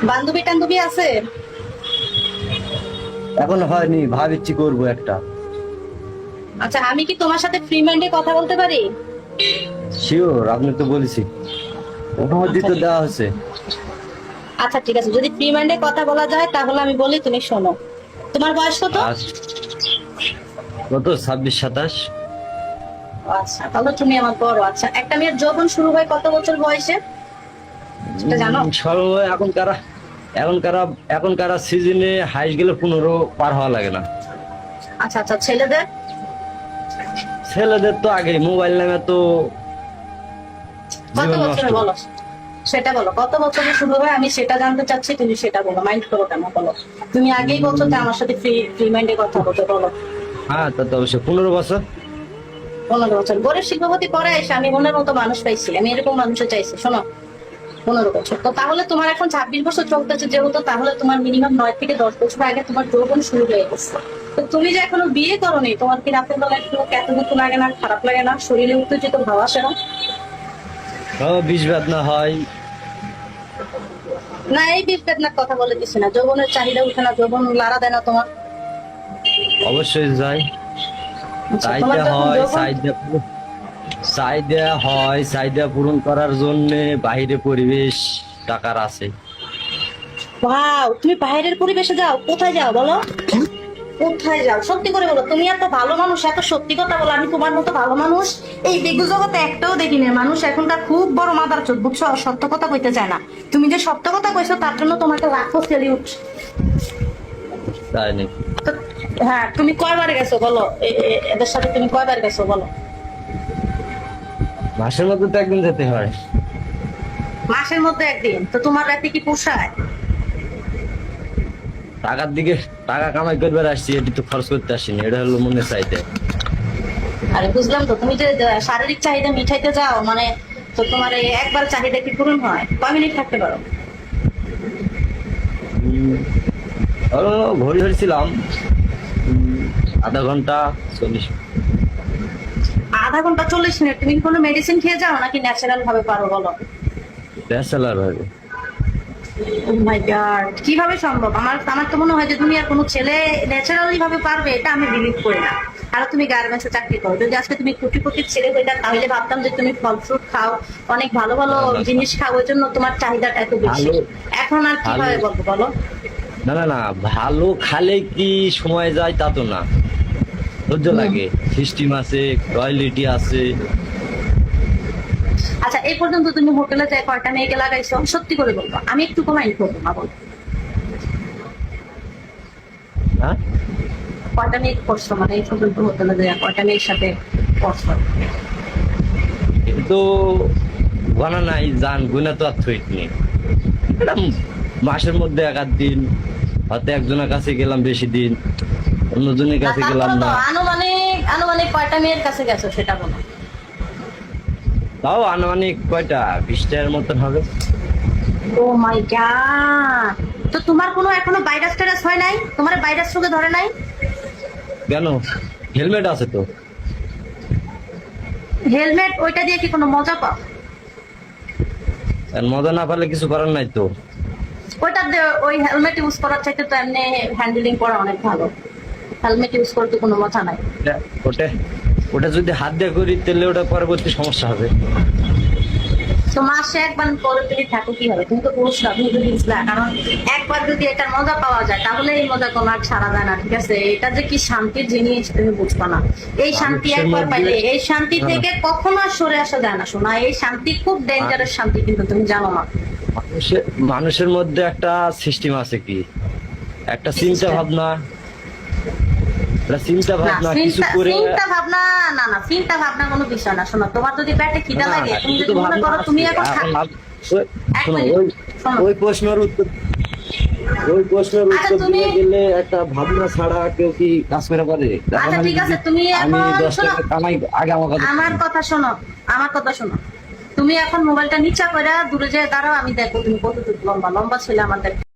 বান্ধবী টান্ধবী আছে? এখন হয়নি, ভাবিচ্ছি করবো একটা। আচ্ছা, আমি কি তোমার সাথে ফ্রি মাইন্ডে কথা বলতে পারি? শিওর, আপনি তো বলেছি অনুমতি তো দেওয়া হচ্ছে। আচ্ছা ঠিক আছে, যদি ফ্রি মাইন্ডে কথা বলা যায় তাহলে আমি বলি, তুমি শোনো। তোমার বয়স কত? আর কত, 26 27? আচ্ছা, তাহলে তুমি আমার বড়। আচ্ছা, একটা মেয়ের যৌবন শুরু হয় কত বছর বয়সে, সেটা জানো? সর্ব এখনকার সিজনে হাইস গেলে 15 পার হওয়া লাগে না। আচ্ছা আচ্ছা, ছেলেদের? ছেলেদের তো আগে মোবাইল নামে তো কত জীবন বছরে নষ্ট। বলো, সেটা বলো, কত বছরে শুরু হয়, আমি সেটা জানতে চাচ্ছি, তুমি সেটা বলো। মাইন্ড করো কেন বলো? তুমি আগেই বলছো যে আমার সাথে ফ্রি ফ্রি মাইন্ডে কথা বলতে, বলো। হ্যাঁ, তা তো অবশ্যই 15 বছর। 15 বছর? গরিব শিল্পপতি পরে এসে আমি মনের মতো মানুষ পাইছি, আমি এরকম মানুষও চাইছি। শোনো, 15 বছর তো তাহলে তোমার এখন 26 বছর চলতেছে যেহেতু, তাহলে তোমার মিনিমাম 9 থেকে 10 বছর আগে তোমার যৌবন শুরু হয়ে গেছে। তো তুমি যে এখনো বিয়ে করোনি, তোমার কি রাতের বেলা একটু এতটুকু লাগে না, খারাপ লাগে না, শরীরে উত্তেজিত ভাব আসে না? বিষ বেদনা হয়। না, এই বিষ বেদনার কথা বলে দিছি না, যৌবনের চাহিদা উঠে না, যৌবন লাড়া দেয় না তোমার? অবশ্যই যাই। আচ্ছা, তোমার যখন যৌবন, চাহিদা পূরণ করার জন্য বাইরে পরিবেশ টাকার আছে। ওয়াও, তুমি বাইরের পরিবেশে যাও? কোথায় যাও বলো, কোথায় যাও সত্যি করে বলো? তুমি এত ভালো মানুষ, এত সত্যি কথা বলো, আমি তোমার মতো ভালো মানুষ এই বিজ্ঞ জগতে একটাও দেখিনি। মানুষ এখনকার খুব বড় মাদার চোদ, বুঝছো? সত্য কথা কইতে চায় না। তুমি যে সত্য কথা কইছো তার জন্য তোমাকে লাখো সেলিউট। তাই নাকি? তো হ্যাঁ, তুমি কয়বার গেছো বলো, এদের সাথে তুমি কয়বার গেছো বলো? মাসের মধ্যে তো একদিন যেতে হয়। মাসের মধ্যে একদিন? তো তোমার রাতে কি পোষায়? টাকার দিকে, টাকা কামাই করবার আসছি, এটি তো খরচ করতে আসিনি, এটা হলো মনে চাইতে। আরে বুঝলাম তো, তুমি যে শারীরিক চাহিদা মিটাইতে যাও মানে, তো তোমার এই একবার চাহিদা কি পূরণ হয়? কয় মিনিট থাকতে পারো? ধরো ঘড়ি ধরেছিলাম, আধা ঘন্টা 40। আধা ঘন্টা 40 মিনিট? তুমি কি কোনো মেডিসিন খেয়ে যাও নাকি ন্যাচারাল ভাবে পারো বলো? ব্যাচেলার ভাবে। ও মাই গড, কিভাবে সম্ভব? আমার আমার তো মনে হয় যে দুনিয়ার কোনো ছেলে ন্যাচারালি ভাবে পারবে, এটা আমি বিলিভ করি না। আর তুমি গার্মেন্টসে চাকরি করো, যদি আজকে তুমি কোটিপতির ছেলে হইতা তাহলে ভাবতাম যে তুমি ফল ফ্রুট খাও, অনেক ভালো ভালো জিনিস খাও, ওই জন্য তোমার চাহিদাটা এত বেশি। ভালো এখন আর কিভাবে ভালো বলবো বলো? না না না, ভালো খালে কি সময় যায় তা তো না, ধৈর্য লাগে, সিস্টেম আছে, টয়লেটি আছে। আচ্ছা, এই পর্যন্ত তুমি হোটেলে যাই কয়টা মেয়েকে লাগাইছো সত্যি করে বলবো? আমি একটু কমাইন্ড করবো না, বলো। হ্যাঁ, কয়টা মেয়ে করছো, মানে এই পর্যন্ত হোটেলে যাই কয়টা মেয়ের সাথে করছো? কিন্তু গোনা নাই, জান গুনা তো আর থইট নেই। এটা মাসের মধ্যে এক আধ দিন, হয়তো একজনের কাছে গেলাম বেশি দিন, অন্যজনের কাছে গেলাম তারপরে তো না। আনুমানিক আনুমানিক কয়টা মেয়ের কাছে গেছো সেটা বলো? তাও আনুমানিক কয়টা, 20টার মতন হবে। ও মাই গড, তো তোমার কোনো এখনো ভাইরাস টাইরাস হয় নাই? তোমার ভাইরাস রোগে ধরে নাই? কেন, হেলমেট আছে তো। হেলমেট, ওইটা দিয়ে কি কোনো মজা পাও? আর মজা না পারলে কিছু করার নাই তো। ওইটা দিয়ে, ওই হেলমেট ইউজ করার চাইতে তো এমনি হ্যান্ডেলিং করা অনেক ভালো। হেলমেট ইউজ করতে কোনো মজা নাই। ওটা ওটা ওটা যদি হাত দিয়ে করি তাহলে ওটা পরবর্তী সমস্যা হবে। তো মাসে একবার করে তুমি থাকো কি হবে? তুমি তো পুরুষ না, তুমি যদি বুঝলা, কারণ একবার যদি এটার মজা পাওয়া যায় তাহলে এই মজা কোনো আর ছাড়া যায় না, ঠিক আছে? এটা যে কি শান্তির জিনিস তুমি বুঝবা না। এই শান্তি মানুষের একবার মধ্যে পাইলে এই শান্তি থেকে কখনো আর সরে আসা যায় না, শোনা। এই শান্তি খুব ডেঞ্জারাস শান্তি, কিন্তু তুমি জানো না। মানুষের মানুষের মধ্যে একটা সিস্টেম আছে, কি একটা চিন্তা ভাবনা, চিন্তা না, ভাবনা কিছু চিন্তা করে। চিন্তা ভাবনা, না না, চিন্তা ভাবনা কোনো বিষয় না। শোনো, তোমার যদি পেটে খিদা না, লাগে, তুমি কিছু যদি তো মনে ভাবনা করো আছে। তুমি এখন এখন এক শোনো, মিনিট, শোনো। ওই প্রশ্নের উত্তর, ওই প্রশ্নের আচ্ছা, উত্তর তুমি, দিতে গেলে একটা ভাবনা ছাড়া কেউ কি কাজ করে পারে? এখন আচ্ছা আমি ঠিক আছে, যদি তুমি আমি এখন 10 শোনো, টাকা কামাই, আগে আমার কথা আমার শোনো। কথা শোনো, আমার কথা শোনো। তুমি এখন মোবাইলটা নিচা করে দূরে যেয়ে দাঁড়াও, আমি দেখো তুমি কতটুকু লম্বা লম্বা ছিল আমার।